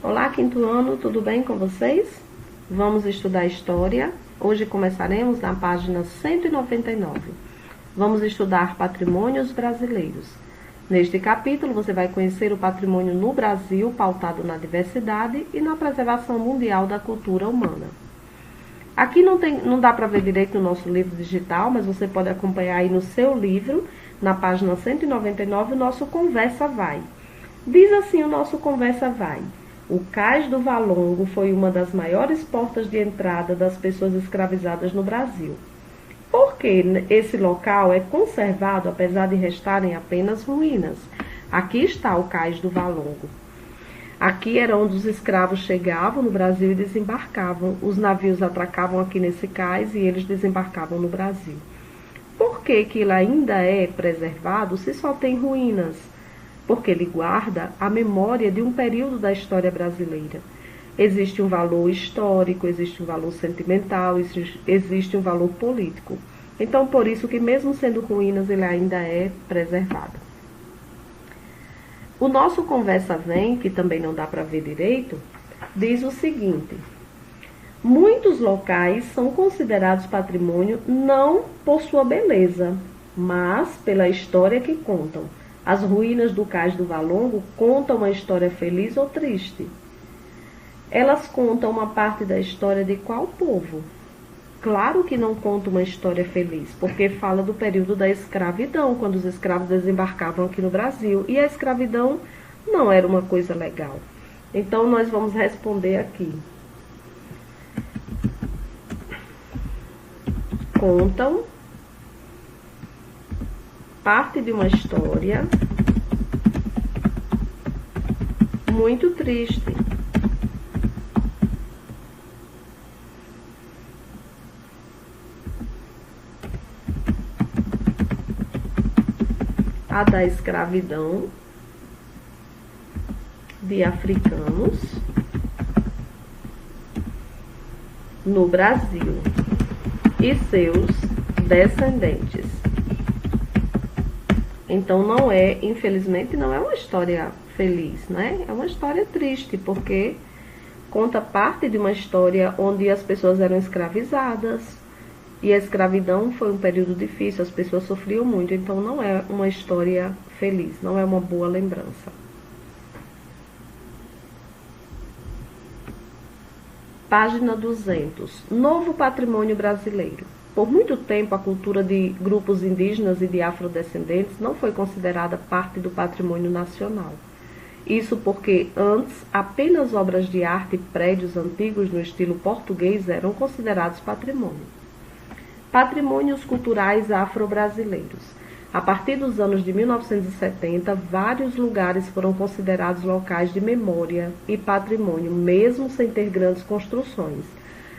Olá, quinto ano, tudo bem com vocês? Vamos estudar História. Hoje começaremos na página 199. Vamos estudar patrimônios brasileiros. Neste capítulo, você vai conhecer o patrimônio no Brasil, pautado na diversidade e na preservação mundial da cultura humana. Aqui não dá para ver direito no nosso livro digital, mas você pode acompanhar aí no seu livro, na página 199, o nosso Conversa Vai. Diz assim o nosso Conversa Vai: o Cais do Valongo foi uma das maiores portas de entrada das pessoas escravizadas no Brasil. Porque esse local é conservado, apesar de restarem apenas ruínas. Aqui está o Cais do Valongo. Aqui era onde os escravos chegavam no Brasil e desembarcavam. Os navios atracavam aqui nesse cais e eles desembarcavam no Brasil. Por que ele ainda é preservado se só tem ruínas? Porque ele guarda a memória de um período da história brasileira. Existe um valor histórico, existe um valor sentimental, existe um valor político. Então, por isso que mesmo sendo ruínas, ele ainda é preservado. O nosso Conversa Vem, que também não dá para ver direito, diz o seguinte: muitos locais são considerados patrimônio não por sua beleza, mas pela história que contam. As ruínas do Cais do Valongo contam uma história feliz ou triste. Elas contam uma parte da história de qual povo? Claro que não conta uma história feliz, porque fala do período da escravidão, quando os escravos desembarcavam aqui no Brasil. E a escravidão não era uma coisa legal. Então, nós vamos responder aqui. Contam parte de uma história muito triste. A da escravidão de africanos no Brasil e seus descendentes. Então não é, infelizmente, não é uma história feliz, né? É uma história triste, porque conta parte de uma história onde as pessoas eram escravizadas. E a escravidão foi um período difícil, as pessoas sofriam muito, então não é uma história feliz, não é uma boa lembrança. Página 200. Novo patrimônio brasileiro. Por muito tempo, a cultura de grupos indígenas e de afrodescendentes não foi considerada parte do patrimônio nacional. Isso porque antes apenas obras de arte e prédios antigos no estilo português eram considerados patrimônio. Patrimônios culturais afro-brasileiros. A partir dos anos de 1970, vários lugares foram considerados locais de memória e patrimônio, mesmo sem ter grandes construções.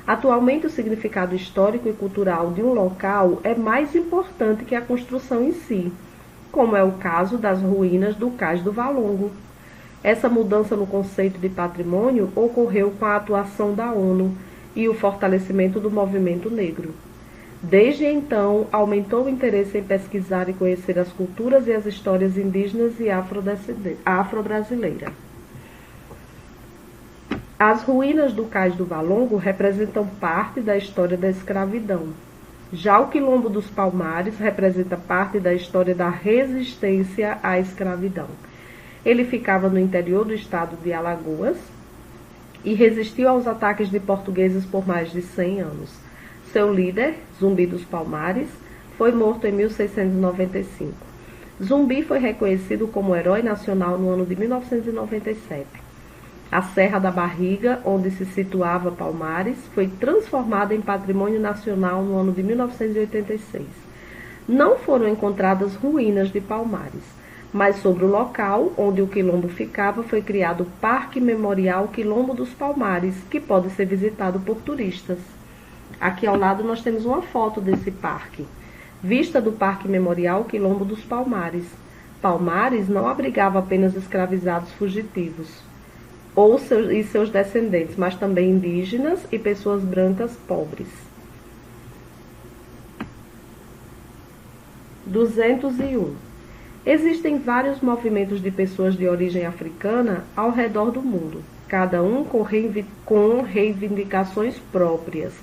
Atualmente, o significado histórico e cultural de um local é mais importante que a construção em si, como é o caso das ruínas do Cais do Valongo. Essa mudança no conceito de patrimônio ocorreu com a atuação da ONU e o fortalecimento do movimento negro. Desde então, aumentou o interesse em pesquisar e conhecer as culturas e as histórias indígenas e afro-brasileiras. As ruínas do Cais do Valongo representam parte da história da escravidão. Já o Quilombo dos Palmares representa parte da história da resistência à escravidão. Ele ficava no interior do estado de Alagoas e resistiu aos ataques de portugueses por mais de 100 anos. Seu líder, Zumbi dos Palmares, foi morto em 1695. Zumbi foi reconhecido como herói nacional no ano de 1997. A Serra da Barriga, onde se situava Palmares, foi transformada em patrimônio nacional no ano de 1986. Não foram encontradas ruínas de Palmares, mas sobre o local onde o quilombo ficava foi criado o Parque Memorial Quilombo dos Palmares, que pode ser visitado por turistas. Aqui ao lado nós temos uma foto desse parque. Vista do Parque Memorial Quilombo dos Palmares. Palmares não abrigava apenas escravizados fugitivos e seus descendentes, mas também indígenas e pessoas brancas pobres. 201. Existem vários movimentos de pessoas de origem africana ao redor do mundo, cada um com reivindicações próprias.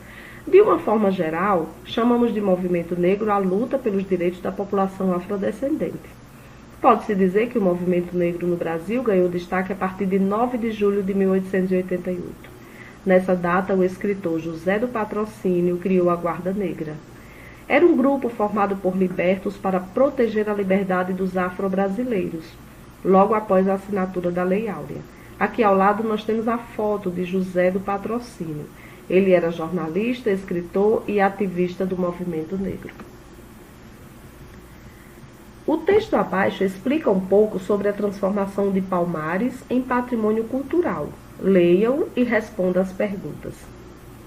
De uma forma geral, chamamos de movimento negro a luta pelos direitos da população afrodescendente. Pode-se dizer que o movimento negro no Brasil ganhou destaque a partir de 9 de julho de 1888. Nessa data, o escritor José do Patrocínio criou a Guarda Negra. Era um grupo formado por libertos para proteger a liberdade dos afro-brasileiros, logo após a assinatura da Lei Áurea. Aqui ao lado nós temos a foto de José do Patrocínio. Ele era jornalista, escritor e ativista do movimento negro. O texto abaixo explica um pouco sobre a transformação de Palmares em patrimônio cultural. Leiam e responda as perguntas.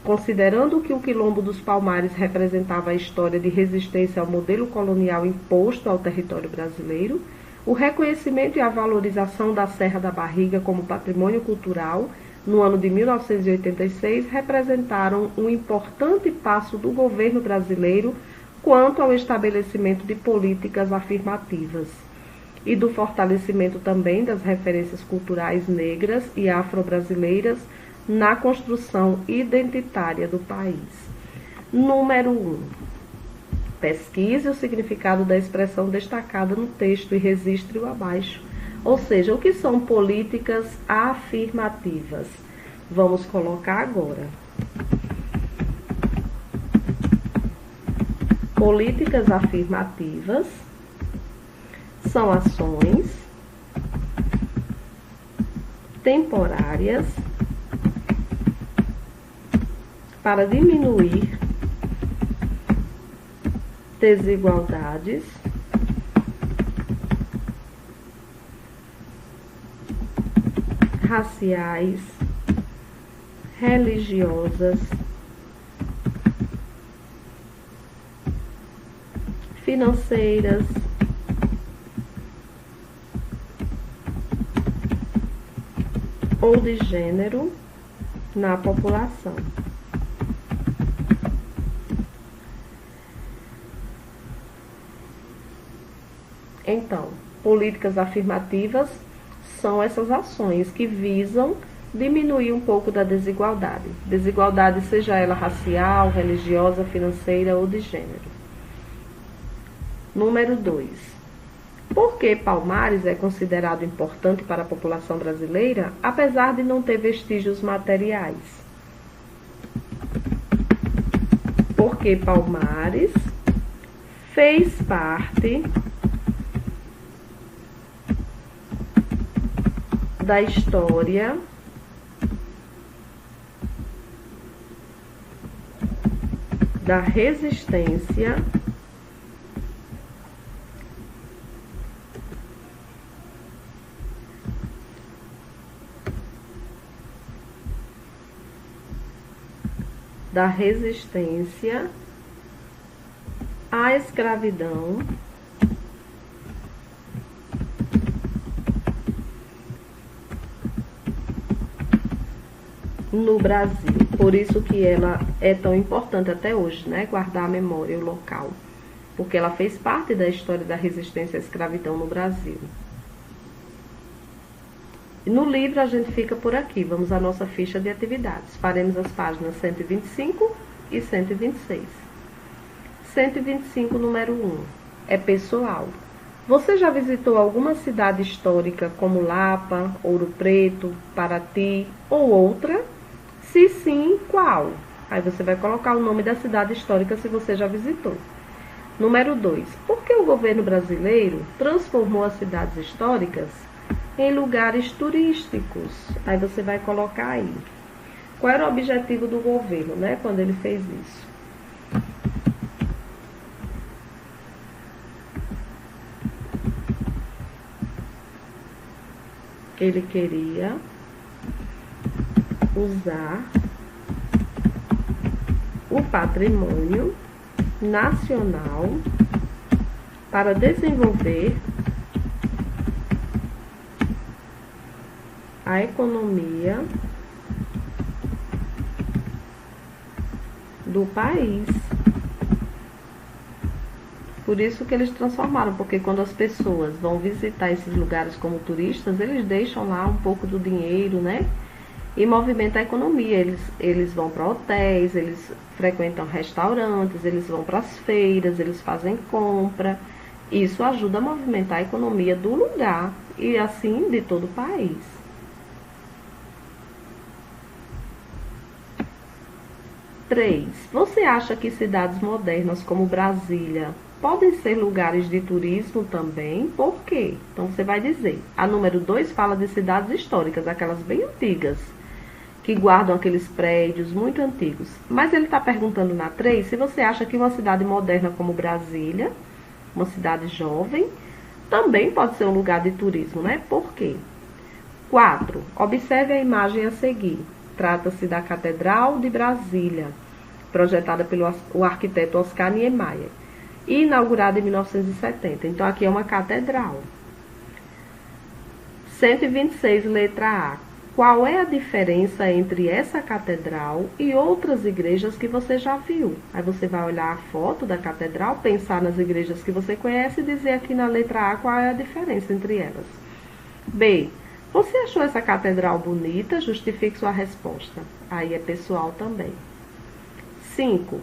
Considerando que o Quilombo dos Palmares representava a história de resistência ao modelo colonial imposto ao território brasileiro, o reconhecimento e a valorização da Serra da Barriga como patrimônio cultural, no ano de 1986, representaram um importante passo do governo brasileiro quanto ao estabelecimento de políticas afirmativas e do fortalecimento também das referências culturais negras e afro-brasileiras na construção identitária do país. Número 1. Pesquise o significado da expressão destacada no texto e registre-o abaixo. Ou seja, o que são políticas afirmativas? Vamos colocar agora. Políticas afirmativas são ações temporárias para diminuir desigualdades raciais, religiosas, financeiras, ou de gênero na população. Então, políticas afirmativas são essas ações que visam diminuir um pouco da desigualdade. Desigualdade seja ela racial, religiosa, financeira ou de gênero. Número 2. Por que Palmares é considerado importante para a população brasileira, apesar de não ter vestígios materiais? Porque Palmares fez parte da história da resistência à escravidão no Brasil. Por isso que ela é tão importante até hoje, né? Guardar a memória, o local. Porque ela fez parte da história da resistência à escravidão no Brasil. No livro a gente fica por aqui. Vamos à nossa ficha de atividades. Faremos as páginas 125 e 126. 125, número 1. É pessoal. Você já visitou alguma cidade histórica como Lapa, Ouro Preto, Paraty ou outra? Se sim, qual? Aí você vai colocar o nome da cidade histórica se você já visitou. Número 2. Por que o governo brasileiro transformou as cidades históricas em lugares turísticos? Aí você vai colocar aí. Qual era o objetivo do governo, né, quando ele fez isso? Ele queria usar o patrimônio nacional para desenvolver a economia do país. Por isso que eles transformaram, porque quando as pessoas vão visitar esses lugares como turistas, eles deixam lá um pouco do dinheiro, né? E movimenta a economia. Eles vão para hotéis, eles frequentam restaurantes, eles vão para as feiras, eles fazem compra. Isso ajuda a movimentar a economia do lugar e assim de todo o país. 3. Você acha que cidades modernas como Brasília podem ser lugares de turismo também? Por quê? Então você vai dizer. A número 2 fala de cidades históricas, aquelas bem antigas, que guardam aqueles prédios muito antigos. Mas ele está perguntando na 3 se você acha que uma cidade moderna como Brasília, uma cidade jovem, também pode ser um lugar de turismo, né? Por quê? 4. Observe a imagem a seguir. Trata-se da Catedral de Brasília, projetada pelo arquiteto Oscar Niemeyer e inaugurada em 1970. Então, aqui é uma catedral. 126, letra A. Qual é a diferença entre essa catedral e outras igrejas que você já viu? Aí você vai olhar a foto da catedral, pensar nas igrejas que você conhece e dizer aqui na letra A qual é a diferença entre elas. B. Você achou essa catedral bonita? Justifique sua resposta. Aí é pessoal também. 5.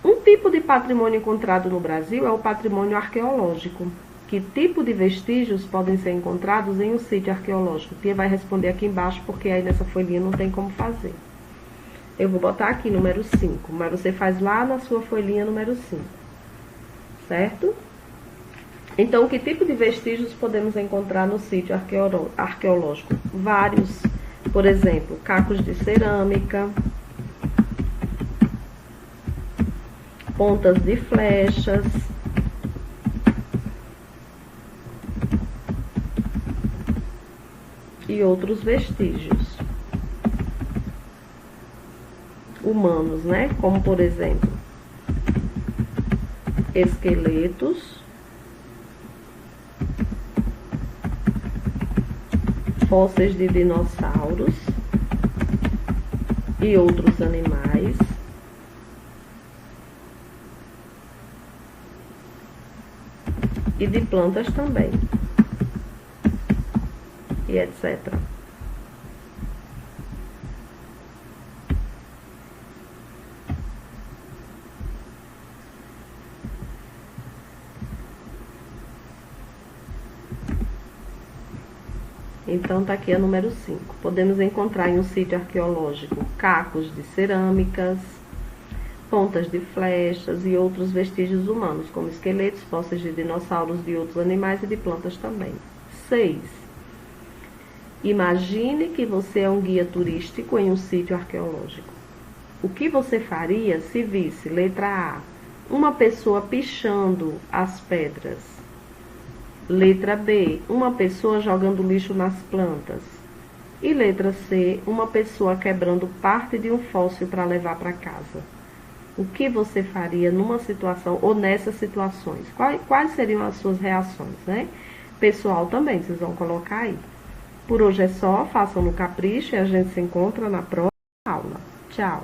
Um tipo de patrimônio encontrado no Brasil é o patrimônio arqueológico. Que tipo de vestígios podem ser encontrados em um sítio arqueológico? Tia vai responder aqui embaixo, porque aí nessa folhinha não tem como fazer. Eu vou botar aqui número 5, mas você faz lá na sua folhinha número 5. Certo? Então, que tipo de vestígios podemos encontrar no sítio arqueológico? Vários. Por exemplo, cacos de cerâmica, pontas de flechas, e outros vestígios humanos, né? Como, por exemplo, esqueletos, fósseis de dinossauros e outros animais, e de plantas também, e etc. Então, tá aqui a número 5. Podemos encontrar em um sítio arqueológico cacos de cerâmicas, pontas de flechas e outros vestígios humanos, como esqueletos, fósseis de dinossauros, de outros animais e de plantas também. 6. Imagine que você é um guia turístico em um sítio arqueológico. O que você faria se visse, letra A, uma pessoa pichando as pedras? Letra B, uma pessoa jogando lixo nas plantas? E letra C, uma pessoa quebrando parte de um fóssil para levar para casa? O que você faria numa situação ou nessas situações? Quais seriam as suas reações, né? Pessoal também, vocês vão colocar aí. Por hoje é só, façam no capricho e a gente se encontra na próxima aula. Tchau!